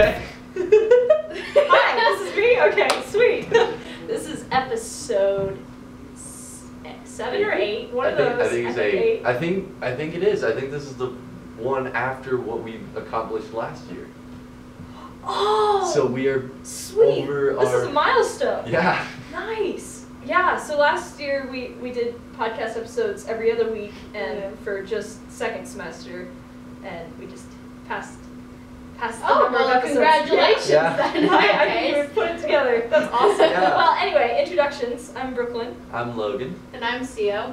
Okay. Hi, this is me? Okay, sweet. This is episode 7 or 8. One of those. I think it's 8. I think it is. I think this is the one after what we accomplished last year. Oh! So we are sweet. over This is a milestone. Yeah. Nice. Yeah, so last year we did podcast episodes every other week and for just second semester, and we just passed the number of episodes. Congratulations. Yeah. Then. I think we put it together. That's awesome. Yeah. Well, anyway, introductions. I'm Brooklyn. I'm Logan. And I'm Sio.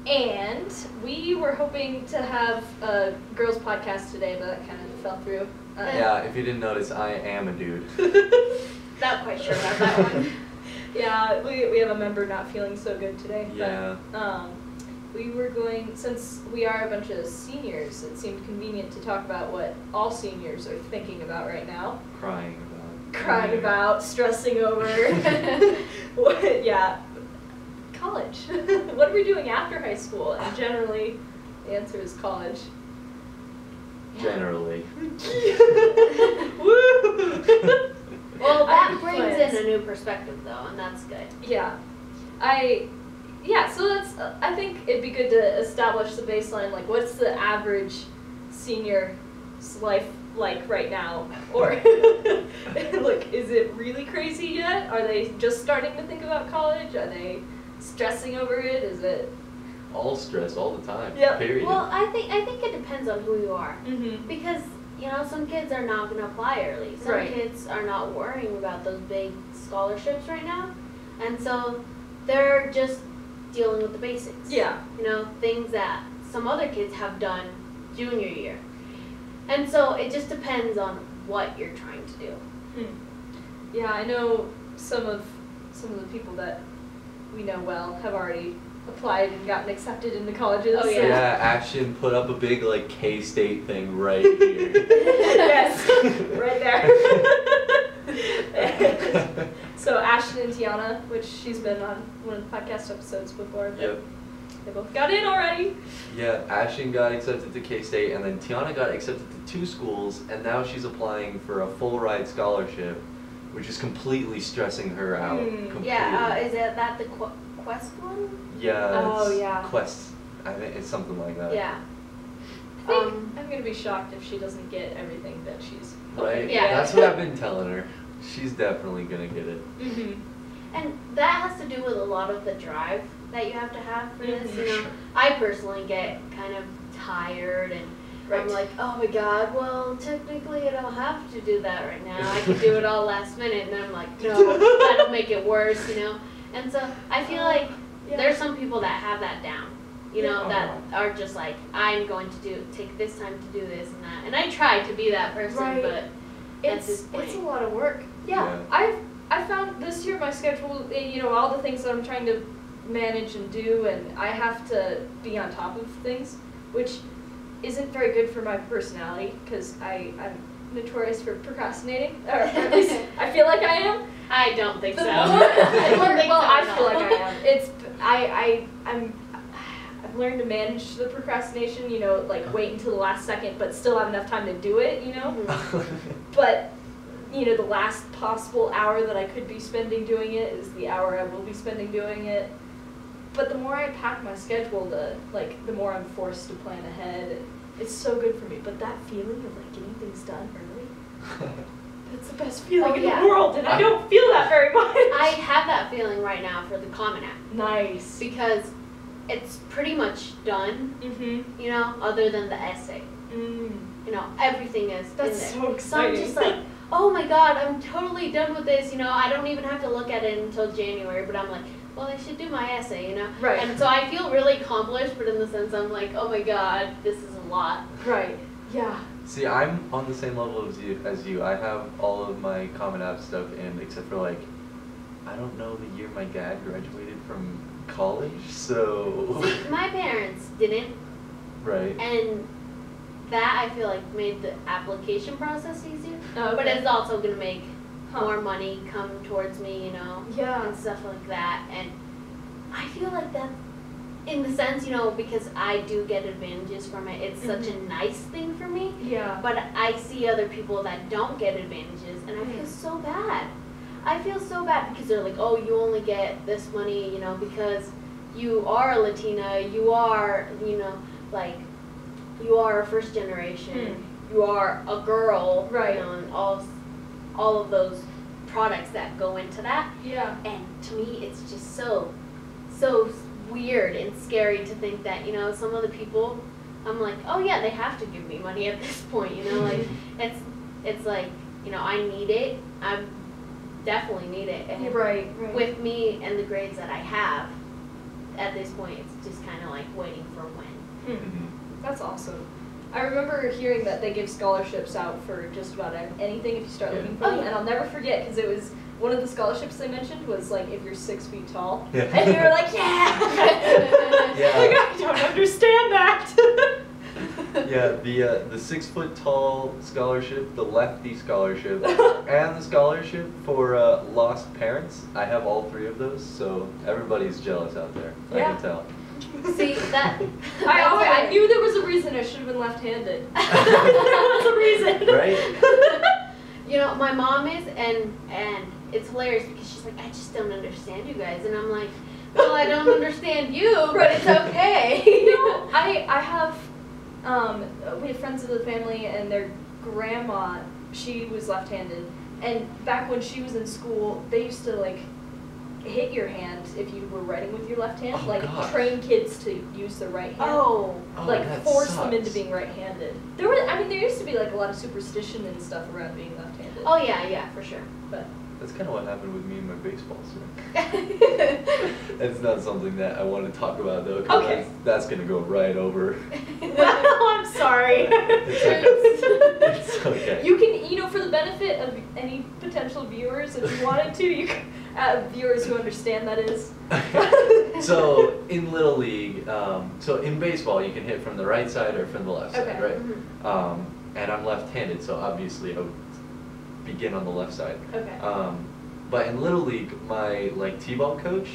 And we were hoping to have a girls' podcast today, but that kind of fell through. Yeah, if you didn't notice, I am a dude. Not quite sure about that one. Yeah, we have a member not feeling so good today. Yeah. But, we were going, since we are a bunch of seniors, it seemed convenient to talk about what all seniors are thinking about right now. Crying about, stressing over. Yeah. College. What are we doing after high school? And generally, the answer is college. Generally. Woo! Well, I that have brings plans. in a new perspective, though, and that's good. Yeah. So that's, I think it'd be good to establish the baseline, like what's the average senior's life like right now? Or, look, is it really crazy yet? Are they just starting to think about college? Are they stressing over it? Is it? All stress all the time. Yeah. Period. Well, I think it depends on who you are. Mm-hmm. Because, some kids are not going to apply early. Some Right. kids are not worrying about those big scholarships right now. And so they're just dealing with the basics. Yeah. Things that some other kids have done junior year. And so it just depends on what you're trying to do. Yeah, I know some of the people that we know well have already applied and gotten accepted into colleges. Oh, Yeah, yeah. Ashton put up a big K-State thing right here. Yes, right there. So Ashton and Tiana, which she's been on one of the podcast episodes before. Yep. They both got in already. Yeah, Ashton got accepted to K-State, and then Tiana got accepted to 2 schools, and now she's applying for a full ride scholarship, which is completely stressing her out. Completely. Yeah, is that the Quest one? Yeah. Oh, it's yeah. Quest. I think it's something like that. Yeah. I think I'm gonna be shocked if she doesn't get everything that she's. Right? Yeah. That's what I've been telling her. She's definitely gonna get it. Mm-hmm. And that has to do with a lot of the drive that you have to have for this. Mhm. I personally get kind of tired and I'm like, oh my god, well, technically I don't have to do that right now. I could do it all last minute. And then I'm like, no, that'll make it worse, And so I feel like there's some people that have that down, that are just like, I'm going to take this time to do this and that. And I try to be that person, Right. but It's a lot of work. Yeah. I found this year my schedule, all the things that I'm trying to manage and do, and I have to be on top of things, which isn't very good for my personality because I'm notorious for procrastinating, or at least I feel like I am. I don't think so. I feel like I am. I've learned to manage the procrastination, wait until the last second, but still have enough time to do it, But, the last possible hour that I could be spending doing it is the hour I will be spending doing it. But the more I pack my schedule, the more I'm forced to plan ahead. It's so good for me. But that feeling of getting things done early, it's the best feeling in the world, and I don't feel that very much. I have that feeling right now for the Common App. Nice. Because it's pretty much done, other than the essay. Everything is That's in so there. exciting. So I'm just like, oh my god, I'm totally done with this, I don't even have to look at it until January, but I'm like, well, I should do my essay, Right. And so I feel really accomplished, but in the sense I'm like, oh my god, this is a lot. Right. Yeah. See, I'm on the same level as you. I have all of my Common App stuff in, except for I don't know the year my dad graduated from college, so. See, my parents didn't. Right. And that I feel like made the application process easier. Oh, But okay. it's also gonna make Huh. more money come towards me, Yeah. and stuff like that. And I feel like that in the sense, you know, because I do get advantages from it, it's such a nice thing for me. Yeah. But I see other people that don't get advantages, and I feel so bad. I feel so bad because they're like, oh, you only get this money, you know, because you are a Latina, you are, you know, like, you are a first generation, you are a girl, right? You know, and all of those products that go into that. Yeah. And to me, it's just so weird and scary to think that, you know, some of the people, I'm like, oh yeah, they have to give me money at this point, you know, like, it's like, you know, I need it, I definitely need it. And right. with me and the grades that I have, at this point, it's just kind of like waiting for when. That's awesome. I remember hearing that they give scholarships out for just about anything if you start looking for them, and I'll never forget because it was one of the scholarships they mentioned was like if you're 6 feet tall, and you were like, yeah. Like, I don't understand that. Yeah, the 6 foot tall scholarship, the lefty scholarship, and the scholarship for lost parents. I have all 3 of those, so everybody's jealous out there. I can tell. See that? I knew there was a reason I should have been left-handed. There was a reason. Right? You know, my mom is, and it's hilarious because she's like, I just don't understand you guys, and I'm like, well, I don't understand you, but it's okay. You know, I have, we have friends of the family, and their grandma, she was left-handed, and back when she was in school, they used to like hit your hand if you were writing with your left hand, train kids to use their right hand. Like force them into being right-handed. There used to be like a lot of superstition and stuff around being left-handed. Oh yeah, for sure. But that's kind of what happened with me and my baseball swing. It's not something that I want to talk about though, because that's gonna go right over. I'm sorry. It's okay. You can, you know, for the benefit of any potential viewers, if you wanted to, you can. Viewers who understand that is. So in Little League, so in baseball you can hit from the right side or from the left side, right? And I'm left-handed, so obviously I would begin on the left side. But in Little League, my t-ball coach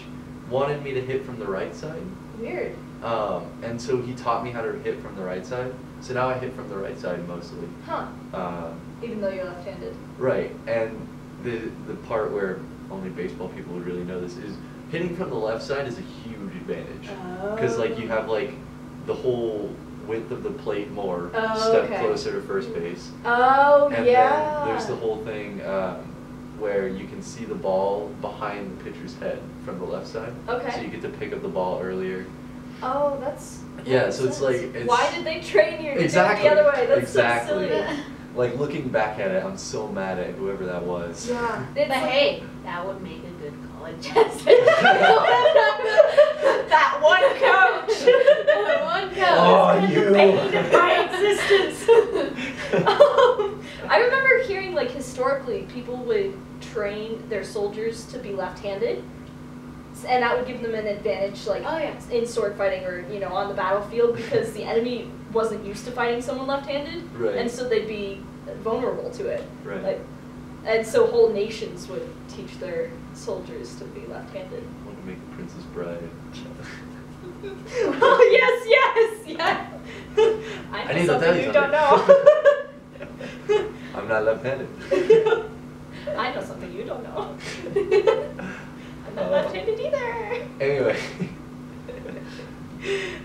wanted me to hit from the right side. Weird. And so he taught me how to hit from the right side. So now I hit from the right side mostly. Even though you're left-handed. Right, and the part where only baseball people would really know this is hitting from the left side is a huge advantage because you have the whole width of the plate more, step closer to first base. And then there's the whole thing where you can see the ball behind the pitcher's head from the left side. So you get to pick up the ball earlier. Oh, that's so it's like why did they train you to do it exactly the other way? That's exactly. so silly. Like looking back at it, I'm so mad at whoever that was. Yeah. But hey, that would make a good college essay. That one coach. That one coach. Oh, you. Bane of my existence. I remember hearing historically people would train their soldiers to be left-handed, and that would give them an advantage in sword fighting or on the battlefield because the enemy wasn't used to fighting someone left-handed, and so they'd be vulnerable to it. And so whole nations would teach their soldiers to be left-handed. I want to make a Princess Bride. Oh yes. I know something you don't know. I'm not left-handed. I know something you don't know. I'm not left-handed either. Anyway.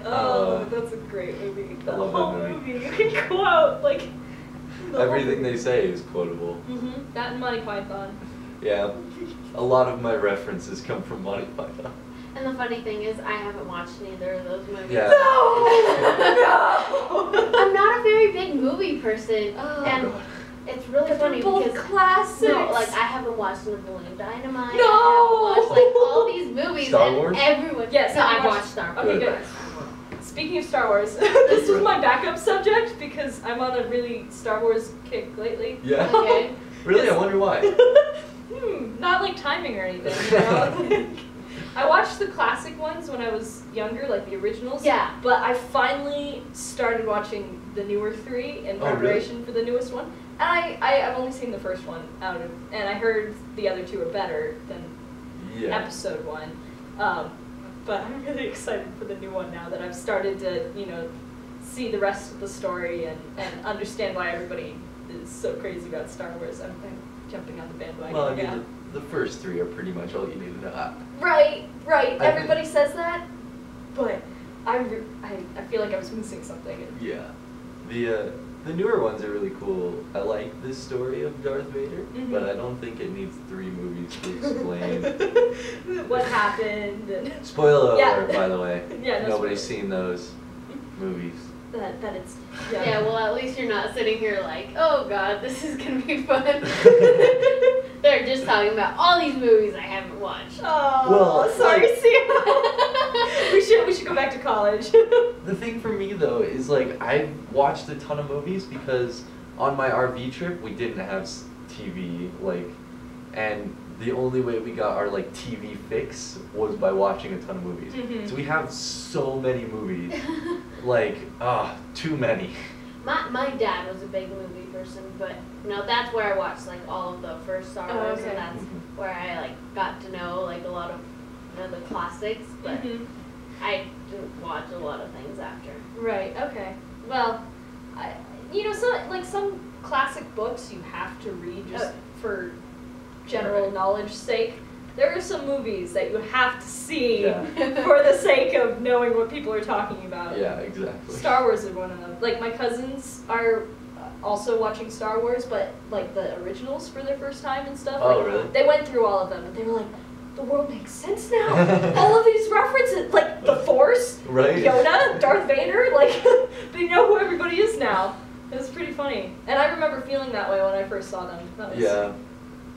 That's a great movie. I love that movie. You can quote everything they say is quotable. That and Monty Python. Yeah, a lot of my references come from Monty Python. And the funny thing is, I haven't watched neither of those movies. Yeah. No! I'm not a very big movie person, and it's really funny because classics. No, I haven't watched Napoleon Dynamite. No! I haven't watched all these movies. Star Wars? Everyone. Yes, no, I've watched Star Wars. Okay, good. Speaking of Star Wars, this is my backup subject because I'm on a really Star Wars kick lately. Yeah. Okay. Really? I wonder why. Not timing or anything. I watched the classic ones when I was younger, the originals. Yeah. But I finally started watching the newer 3 in preparation for the newest one. And I've only seen the first one and I heard the other 2 are better than episode 1. But I'm really excited for the new one now that I've started to, you know, see the rest of the story and understand why everybody is so crazy about Star Wars. I'm jumping on the bandwagon. Well, I mean, the first three are pretty much all you need to know. Right. Everybody says that, but I feel like I was missing something. Yeah. The newer ones are really cool. I like this story of Darth Vader, but I don't think it needs 3 movies to explain what happened. And spoiler alert, by the way. Yeah, nobody's seen those movies. That it's yeah. Well, at least you're not sitting here like, oh god, this is gonna be fun. They're just talking about all these movies I haven't watched. Oh, well, sorry, we should go back to college. The thing for me though is like I watched a ton of movies because on my RV trip we didn't have TV, like, and the only way we got our like TV fix was by watching a ton of movies. So we have so many movies, like too many. My dad was a big movie person, but that's where I watched like all of the first Star Wars, and that's where I like got to know like a lot of the classics. But I didn't watch a lot of things after. Right. Okay. Well, some classic books you have to read just for general knowledge sake. There are some movies that you have to see for the sake of knowing what people are talking about. Yeah, exactly. Star Wars is one of them. Like, my cousins are also watching Star Wars, but, like, the originals for their first time and stuff. Oh, like, really? They went through all of them, and they were like, the world makes sense now. All of these references, like, the Force, right? Yoda, Darth Vader, like, they know who everybody is now. It was pretty funny. And I remember feeling that way when I first saw them.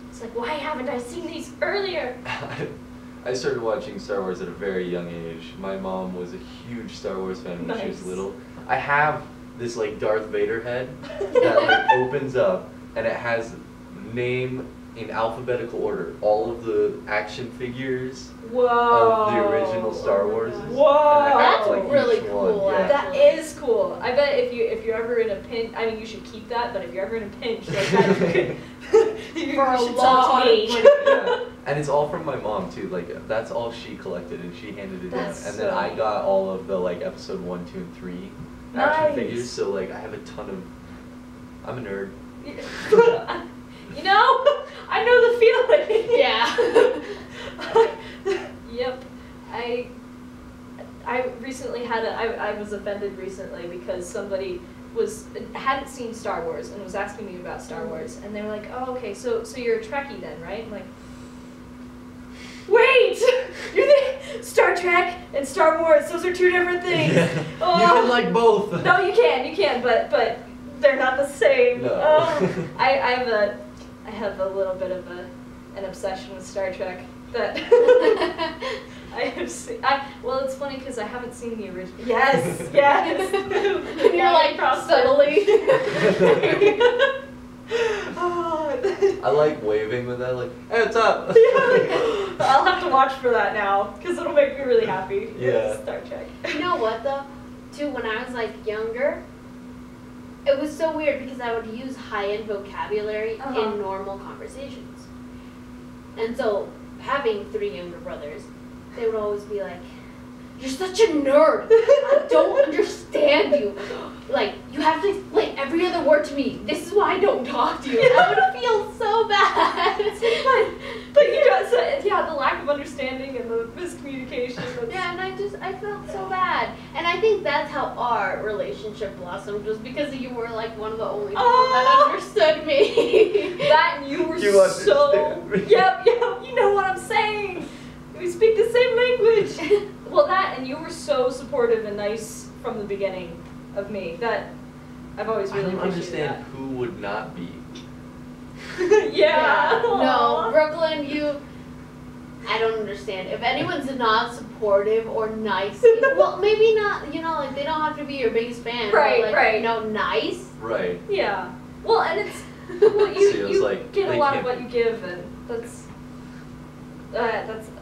It's like, why haven't I seen these earlier? I started watching Star Wars at a very young age. My mom was a huge Star Wars fan when she was little. I have this like Darth Vader head that like opens up and it has name in alphabetical order. All of the action figures of the original Star Wars. Whoa! That's like really cool. Yeah. That is cool. I bet if you're ever in a pinch, I mean you should keep that. But if you're ever in a pinch like that, you for a should long sell it to me. Yeah. And it's all from my mom too. Like that's all she collected and she handed it down. And then I got all of the like episode 1, 2, and 3 action figures. So like I have a ton of. I'm a nerd. You know, I know the feeling. Yeah. Yep. I recently had I was offended recently because somebody hadn't seen Star Wars and was asking me about Star Wars, and they were like, "Oh, okay, so you're a Trekkie then, right?" I'm like, "Wait, you think Star Trek and Star Wars? Those are 2 different things." Yeah. Oh. You can like both. No, you can, but they're not the same. No. I have a little bit of an obsession with Star Trek that I have seen. Well, it's funny because I haven't seen the original. Yes. And you're like subtly. I like waving with that, like, hey, what's up? I'll have to watch for that now because it'll make me really happy. Yeah. Star Trek. You know what though? Too, when I was like younger, it was so weird because I would use high-end vocabulary in normal conversations. And so, having 3 younger brothers, they would always be like, "You're such a nerd. I don't understand you. Like, you have to explain every other word to me. This is why I don't talk to you." I would feel so bad. But you know, the lack of understanding and the miscommunication. Yeah, and I felt so bad. And I think that's how our relationship blossomed, was because you were like one of the only people that understood me. That and you were understand me. Yep, you know what I'm saying. We speak the same language. Well, that and you were so supportive and nice from the beginning of me that I've always really appreciated understand who would not be. Yeah. No, Brooklyn, I don't understand. If anyone's not supportive or nice, well, maybe not, like they don't have to be your biggest fan. Right, but like, nice. Right. Yeah. Well, and it's, you like, get a lot of what you give, and that's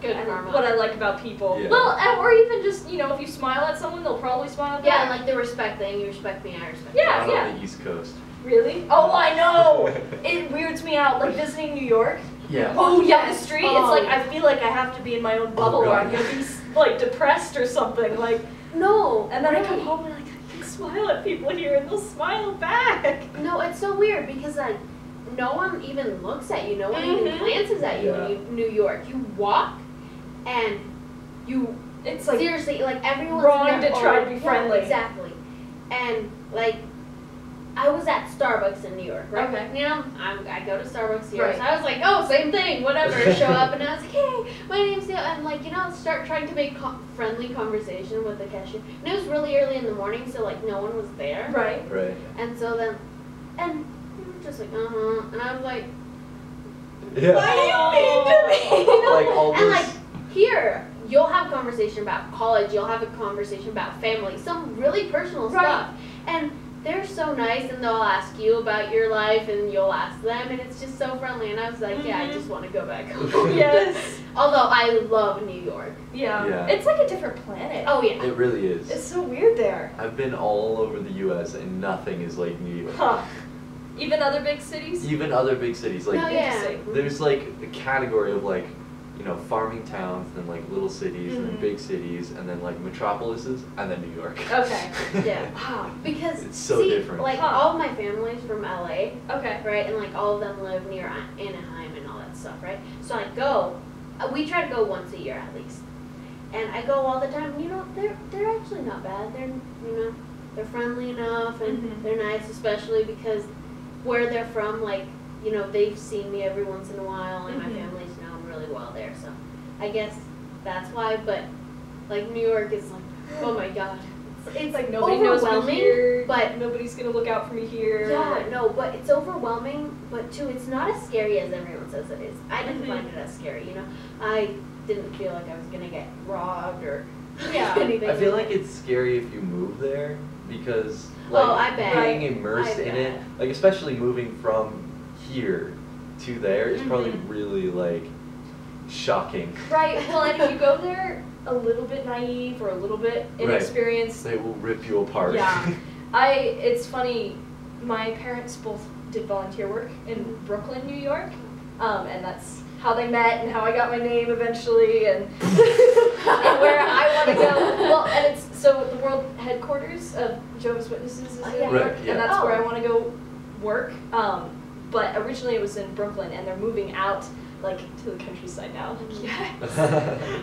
good karma. What I like about people. Yeah. Well, or even just, if you smile at someone, they'll probably smile back. Yeah, like the respect thing. You respect me, I respect you. Not on the East Coast. Really? Oh, I know! It weirds me out. Like visiting New York. Yeah. Oh, yeah, the street. It's like I feel like I have to be in my own bubble or I'm gonna be like depressed or something. Like no. And then I come home and like I can smile at people here and they'll smile back. No, it's so weird because like no one even looks at you. No one even glances at you in New York. You walk and you. It's like seriously like everyone's wrong to try to be friendly. Exactly. And like I was at Starbucks in New York, right? Okay. You know, I go to Starbucks here, Right. so I was like, oh, same thing, whatever. Show up, and I was like, hey, my name's Dale, and like, you know, start trying to make friendly conversation with the cashier. And it was really early in the morning, so like no one was there. Right. Right. And so then, and we were just like, and I was like, Yeah. Why do you mean to me? you know? Like all and this. like here, you'll have a conversation about college, you'll have a conversation about family, some really personal stuff, and they're so nice, and they'll ask you about your life, and you'll ask them, and it's just so friendly. And I was like, yeah, I just want to go back home. Yes. Although I love New York. Yeah. It's like a different planet. Oh yeah. It really is. It's so weird there. I've been all over the U.S. and nothing is like New York. Huh. Even other big cities? Even other big cities, like No, yeah. Interesting. there's like a category of like, you know, farming towns, then like little cities, and then big cities, and then like metropolises, and then New York. Okay. Yeah. Wow. Because It's so different. like all of my family's from LA, Okay. right, and like all of them live near Anaheim and all that stuff, right? So I go. We try to go once a year at least, and I go all the time. You know, they're actually not bad. They're friendly enough, and they're nice, especially because where they're from, like, you know, they've seen me every once in a while, and my family's known really well there, so I guess that's why. But like New York is like, oh my god, it's like nobody knows me here, but nobody's gonna look out for me here. yeah, no, but it's overwhelming. But too, it's not as scary as everyone says it is. I didn't find it as scary, you know. I didn't feel like I was gonna get robbed or anything. I feel like it's scary if you move there because like I bet. being immersed I in bet. it, like especially moving from here to there is probably really like shocking. Right. Well, and if you go there a little bit naive or a little bit inexperienced, They will rip you apart. yeah. It's funny. My parents both did volunteer work in Brooklyn, New York, and that's how they met and how I got my name eventually, and where I want to go. Well, and it's so the world headquarters of Jehovah's Witnesses is in New York, Right, yeah. and that's where I want to go work. But originally it was in Brooklyn, and they're moving out like to the countryside now. Like, yes,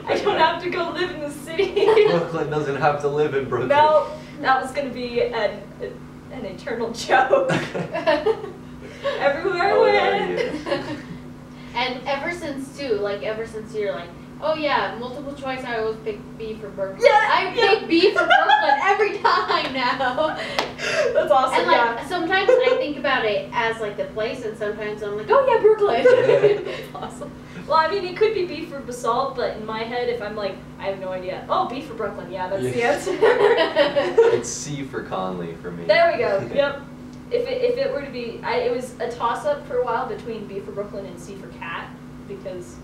I don't have to go live in the city. Brooklyn doesn't have to live in Brooklyn. No, that was going to be an eternal joke. Everywhere I went. And ever since you're like, oh yeah, multiple choice, I always pick B for Brooklyn. Yeah, I pick B for Brooklyn every time now. That's awesome. And like sometimes I think about it as like the place, and sometimes I'm like, oh yeah, Brooklyn. That's awesome. Well, I mean, it could be B for Basalt, but in my head, if I'm like, I have no idea. Oh, B for Brooklyn. Yeah, that's the answer. It's C for Conley for me. There we go. Yep. If it were to be, it was a toss up for a while between B for Brooklyn and C for Cat, because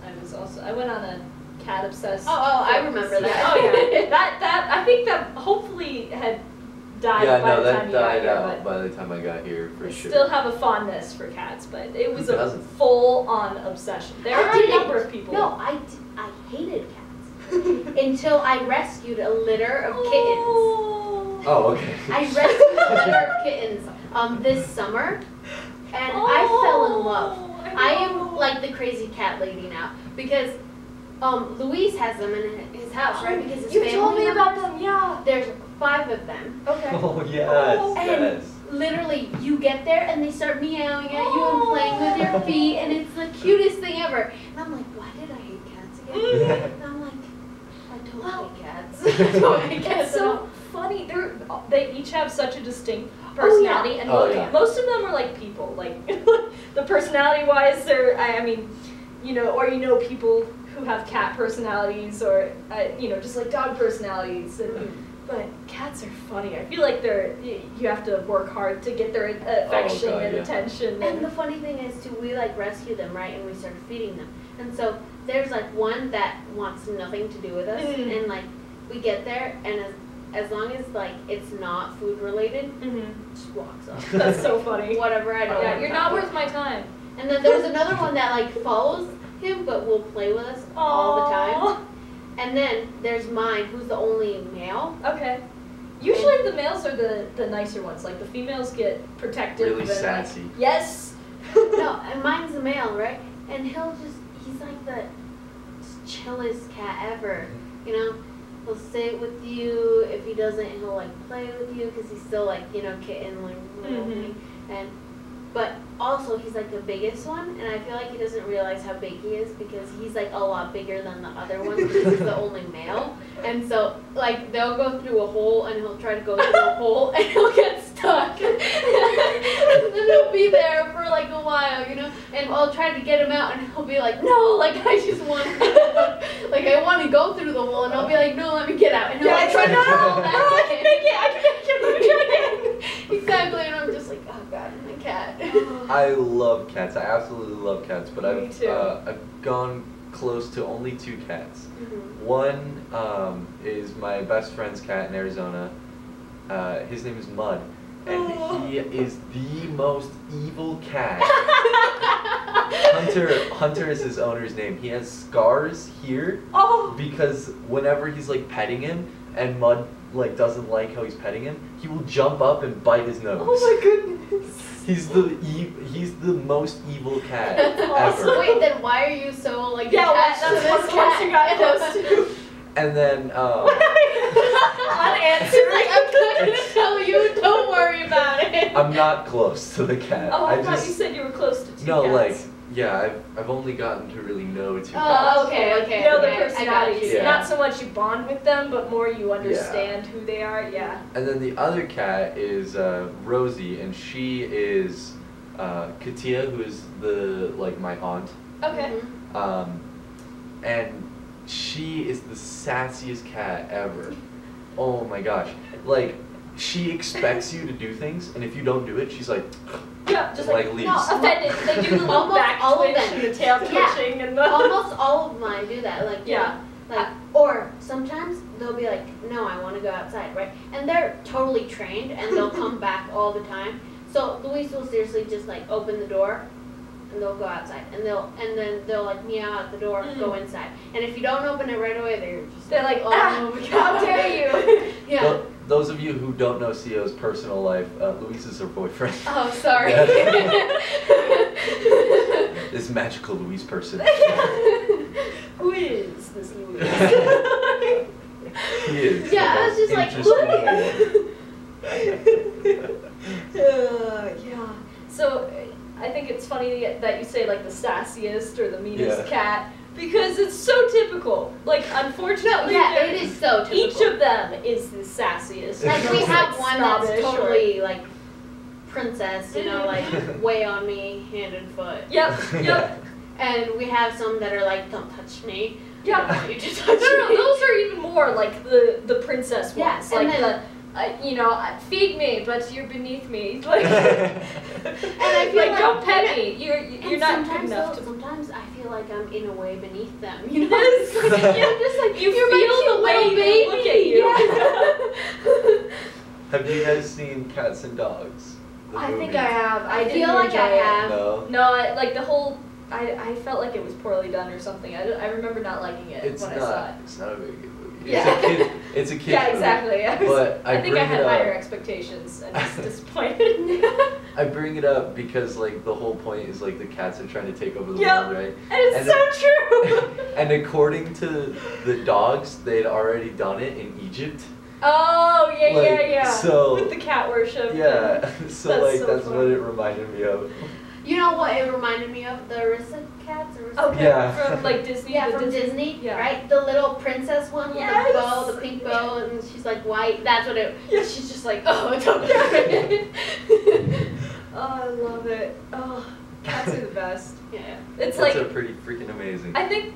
I went on a cat obsessed. Oh, I remember that. Yeah. Oh yeah. that I think that hopefully had died by the time you got here. But by the time I got here, for sure. still have a fondness for cats, but it was Who a doesn't? full-on obsession. There are a number of people. No, I hated cats until I rescued a litter of kittens. Oh, okay. I rescued a litter of kittens this summer, and I fell in love. I am like the crazy cat lady now because Luis has them in his house, right? Because his you family told me members, about them, yeah. There's 5 of them. Okay. Oh yes, And yes. literally, you get there and they start meowing at you and playing with your feet, and it's the cutest thing ever. And I'm like, why did I hate cats again? And I'm like, I don't hate cats. I don't hate cats. It's so funny. They each have such a distinct personality, and most of them are like people. Like the personality-wise, I mean, or people who have cat personalities, or just like dog personalities. But cats are funny. I feel like you have to work hard to get their affection and attention. And the funny thing is, too, we like rescue them, right? And we start feeding them. And so there's like one that wants nothing to do with us, and like we get there, and as long as like it's not food related, just walks off. That's so funny. Whatever, I don't. Yeah, you're not worth my time. And then there's another one that like follows him, but will play with us all the time. And then there's mine, who's the only male. Okay. Usually the males are the nicer ones. Like the females get protective. Really and sassy. Like, yes. No, and mine's the male, right? And he's like the chillest cat ever. You know, he'll sit with you. If he doesn't, he'll like play with you because he's still like, you know, kitten, like little thing. But also he's like the biggest one, and I feel like he doesn't realize how big he is because he's like a lot bigger than the other ones because he's the only male. And so like they'll go through a hole and he'll try to go through a hole and he'll get stuck. And then he'll be there for like a while, you know, and I'll try to get him out and he'll be like, no, like I just want to, like I want to go through the hole, and I'll be like, no, let me get out. And he'll like try to crawl back. I can make it, I can make it. Exactly, and I'm just like, oh god, my cat. I love cats. I absolutely love cats, but Me too. I've gone close to only 2 cats. Mm-hmm. One is my best friend's cat in Arizona. His name is Mud, and he is the most evil cat. Hunter is his owner's name. He has scars here because whenever he's like petting him and Mud like doesn't like how he's petting him, he will jump up and bite his nose. Oh my goodness. He's the most evil cat Awesome. ever. Wait, then why are you so like Yeah, attached to that's this one close you got cat? close to. And then Unanswered. Like, I'm not gonna tell you. Don't worry about it. I'm not close to the cat. Oh, I thought you said you were close to 2 no, cats. like yeah, I've only gotten to really know 2 cats. Oh, okay. You know their I got personalities. you. Yeah. Not so much you bond with them, but more you understand who they are. Yeah. And then the other cat is Rosie, and she is Katia, who is my aunt. Okay. Mm-hmm. And she is the sassiest cat ever. Oh my gosh. Like, she expects you to do things, and if you don't do it, she's like, Yeah, just like leaves. no, offended. They do the little Almost back all of twitch them. and the tail Yeah. twitching and the. Almost all of mine do that. Like Yeah. Like or sometimes they'll be like, no, I want to go outside, right? And they're totally trained, and they'll come back all the time. So Luis will seriously just like open the door, and they'll go outside, and then they'll like meow at the door, go inside. And if you don't open it right away, they're like, oh my god, how dare you? Yeah. Well, those of you who don't know Sio's personal life, Luis is her boyfriend. Oh, sorry. This magical Luis person. Who is this Louis? He is. Yeah, the I was just like, interesting boy. Yeah. So I think it's funny that you say like the sassiest or the meanest cat because it's so typical. Like unfortunately, it is so typical. Each of them is the sassiest. Like we have one that's snobbish totally like princess, you know, like way on me, hand and foot. Yep. And we have some that are like, don't touch me. Yeah. I don't want you to touch me. No, those are even more like the princess Yeah, ones. and Like then- feed me, but you're beneath me. Like, And I feel like don't pet me. You're not good sometimes enough to. sometimes I feel like I'm in a way beneath them. You know? Yes. It's like, Yeah, just like you you're my feel cute the way little they look at you. Yeah. Have you guys seen Cats and Dogs? The I think movie? I have. I didn't feel like enjoy I it. have. No. No, like the whole. I felt like it was poorly done or something. I remember not liking it It's when I not. saw it. It's not a very good movie. Yeah. It's a kid Yeah, movie. exactly. But I think I bring had it up- higher expectations and was disappointed. I bring it up because like the whole point is like the cats are trying to take over the Yep. world, right? And it's And so true. And according to the dogs, they'd already done it in Egypt. Oh Like, yeah. so- with the cat worship. Yeah, so That's so that's funny. what it reminded me of. You know what it reminded me of? The Arissa cats? Okay, Yeah. from like Disney. Yeah, the from Disney, Yeah. right? The little princess one with Yes. the bow, the pink bow, and she's like white. That's what it. Yeah. She's just like, oh, it's okay. Oh, I love it. Oh, cats are the best. Yeah. It's Cats like are pretty freaking amazing. I think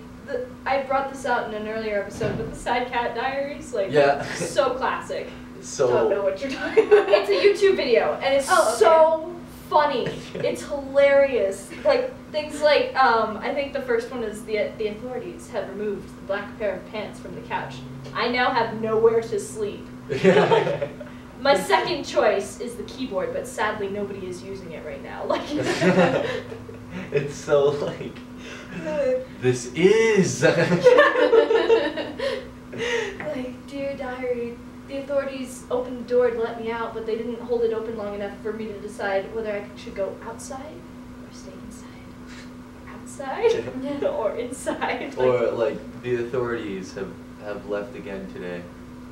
I brought this out in an earlier episode, but the Sad Cat Diaries, like, Yeah. so classic. Don't know So what you're talking about. It's a YouTube video, and it's Oh, okay. so funny. It's hilarious. Like things like I think the first one is the authorities have removed the black pair of pants from the couch. I now have nowhere to sleep. My second choice is the keyboard, but sadly nobody is using it right now. Like it's so like this is Like, dear diary, the authorities opened the door to let me out, but they didn't hold it open long enough for me to decide whether I should go outside or stay inside. Outside or inside. Or like the authorities have left again today,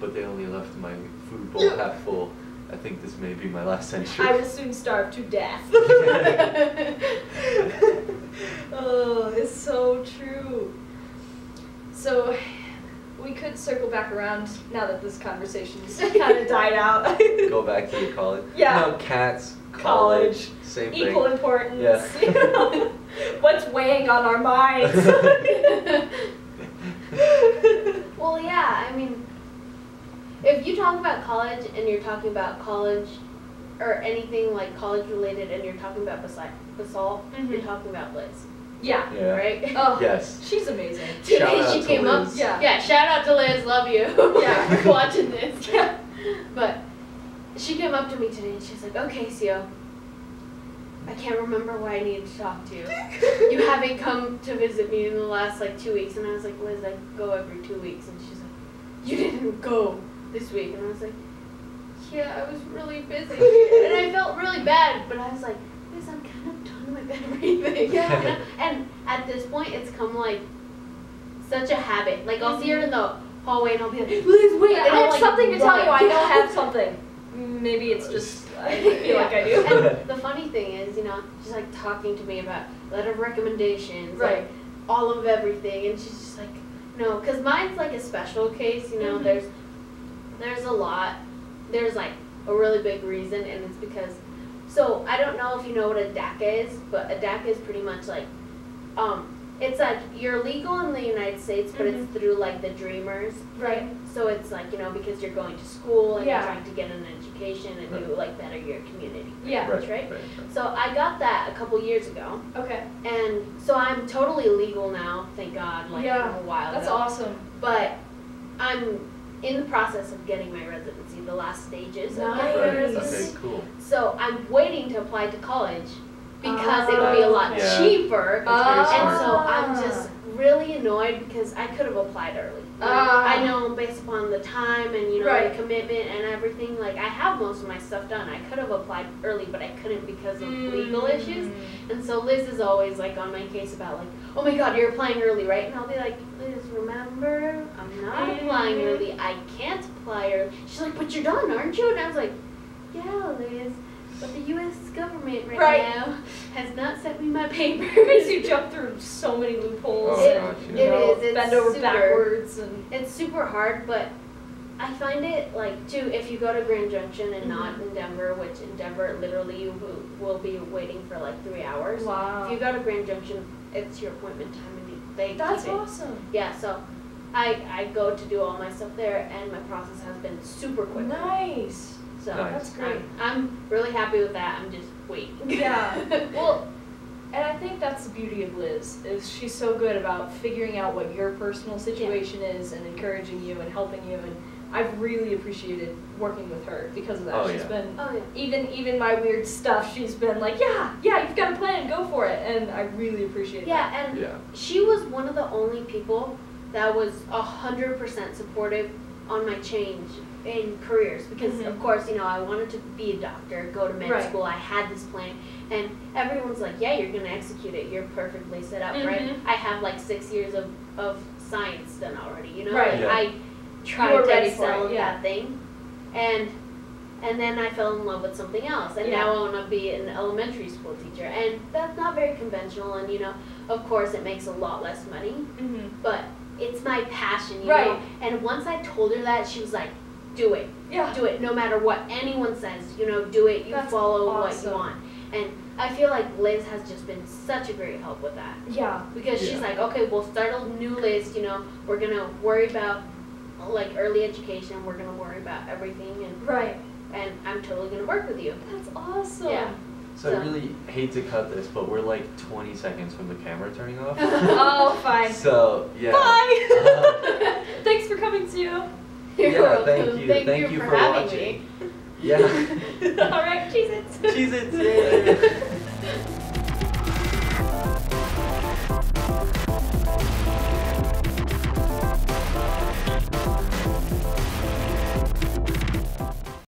but they only left my food bowl half full. I think this may be my last entry. I will soon starve to death. Oh, it's so true. So, we could circle back around now that this conversation's kind of died out. Go back to the college. Yeah. No, cats, college, same thing. Equal importance. Yeah. You know? What's weighing on our minds? Well, yeah, I mean, if you talk about college and you're talking about college or anything like college related and you're talking about basalt, you're talking about Liz. Yeah. Right? Oh, Yes. she's amazing. Today Shout she out came to up. Liz. Yeah, shout out to Liz, love you. Yeah. For watching this. Yeah. But she came up to me today and she's like, okay, Sio, I can't remember why I needed to talk to you. You haven't come to visit me in the last like 2 weeks. And I was like, Liz, I go every 2 weeks. And she's like, you didn't go this week. And I was like, yeah, I was really busy. And I felt really bad, but I was like, Liz, I'm kind of done with everything. Yeah. And at this point, it's come like such a habit. Like I'll see her in the hallway and I'll be like, Liz, wait. I And I'll, have like, something to tell you. I run. don't have something. Maybe it's just, I feel like I do. And the funny thing is, you know, she's like talking to me about letter of recommendations, Right. like all of everything, and she's just like, no, because mine's like a special case, you know, there's a lot, there's like a really big reason, and it's because, so I don't know if you know what a DACA is, but a DACA is pretty much like, it's like you're legal in the United States, but it's through like the Dreamers. Right. So it's like, you know, because you're going to school and Yeah. you're trying to get an education and Right. you like better your community. Yeah. Right. So I got that a couple years ago. Okay. And so I'm totally legal now, thank God, like Yeah, from a while That's ago. awesome. But I'm in the process of getting my residency, the last stages of Nice. getting my Right. residency. Okay, cool. So I'm waiting to apply to college because it would be a lot Yeah. cheaper. That's very And smart. so I'm just really annoyed because I could have applied early. Like, I know based upon the time and you know Right. the commitment and everything, like I have most of my stuff done. I could have applied early, but I couldn't because of legal issues. And so Liz is always like on my case about like, oh my God, you're applying early, right? And I'll be like, Liz, remember, I'm not applying early. I can't apply early. She's like, but you're done, aren't you? And I was like, yeah, Liz. But the U.S. government right now has not sent me my papers. It makes you jump through so many loopholes Oh, and gosh, you yeah. know, It is, it's bend over super- backwards and It's super hard, but I find it like too, if you go to Grand Junction and not in Denver, which in Denver literally you will be waiting for like 3 hours. wow. If you go to Grand Junction, it's your appointment time and they That's keep it. awesome. Yeah, so I go to do all my stuff there and my process has been super quick. Nice. So Nice. That's great. I'm really happy with that. I'm just waiting. Yeah. Well, and I think that's the beauty of Liz, is she's so good about figuring out what your personal situation is and encouraging you and helping you, and I've really appreciated working with her because of that. Oh, She's yeah. been Oh yeah. even my weird stuff, she's been like, yeah, you've got a plan, go for it, and I really appreciate that. Yeah, and Yeah. she was one of the only people that was 100% supportive on my change in careers because of course, you know, I wanted to be a doctor, go to med Right. school, I had this plan, and everyone's like, yeah, you're gonna execute it, you're perfectly set up, right? I have like 6 years of science done already, you know? Right. Like, Yeah. I You tried were to ready for excel it, in yeah. that thing, and then I fell in love with something else, and Yeah. now I want to be an elementary school teacher, and that's not very conventional, and you know, of course, it makes a lot less money, but it's my passion, you Right. know. And once I told her that, she was like, "Do it, Yeah. do it, no matter what anyone says. You know, do it. You That's follow what awesome. you want." And I feel like Liz has just been such a great help with that Yeah. because she's Yeah. like, "Okay, we'll start a new list. You know, we're gonna worry about like early education. We're gonna worry about everything, Right. and I'm totally gonna work with you." That's awesome. Yeah. So I really hate to cut this, but we're like 20 seconds from the camera turning off. Oh, fine. So, yeah. Bye. Thanks for coming, Sue. You're Yeah, welcome. thank you. Thank you for having watching. me. Yeah. All right, Cheez-Its. Cheez-Its, yay.